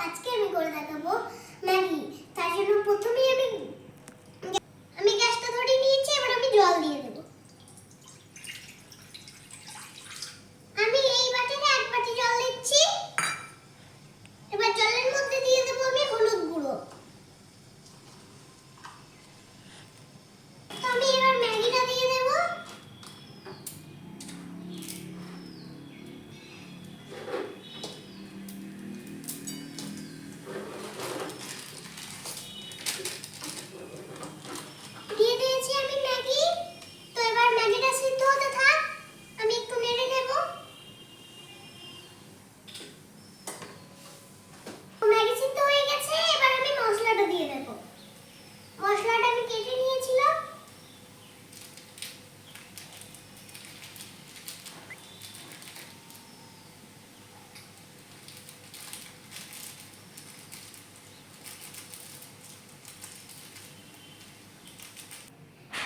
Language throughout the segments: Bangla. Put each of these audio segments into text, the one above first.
আজকে আমি করে দেখাবো ম্যাগি। তার জন্য প্রথমেই আমি গ্যাসটা ধরে নিয়েছি, এবার আমি জল দিয়ে দেব। আমি এই বাটিতে 1 বাটি জল দিচ্ছি। এবার জলের মধ্যে দিয়ে দেব আমি হলুদ গুঁড়ো। তো আমি এবার ম্যাগিটা দিয়ে দেব। দিয়ে দিয়েছি আমি ম্যাগি। তো এবার ম্যাগিটা সিদ্ধ হতে থাক, আমি একটু নেড়ে নেব। ম্যাগি সিদ্ধ হয়ে গেছে, এবার আমি মশলাটা দিয়ে দেব। মশলাটা আমি কেটে নিয়েছিলাম।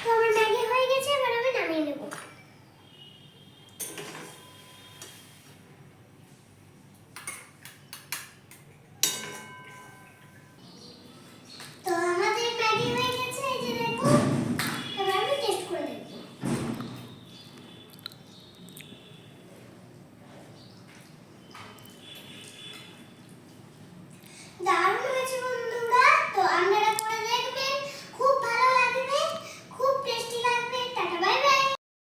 তো আমার ম্যাগি হয়ে গেছে, এবার আমি নামিয়ে নেব। তো আমাদের ম্যাগি হয়ে গেছে, এই যে দেখুন। এবার আমি টেস্ট করে দেখব। দারুণ হয়েছে বন্ধু।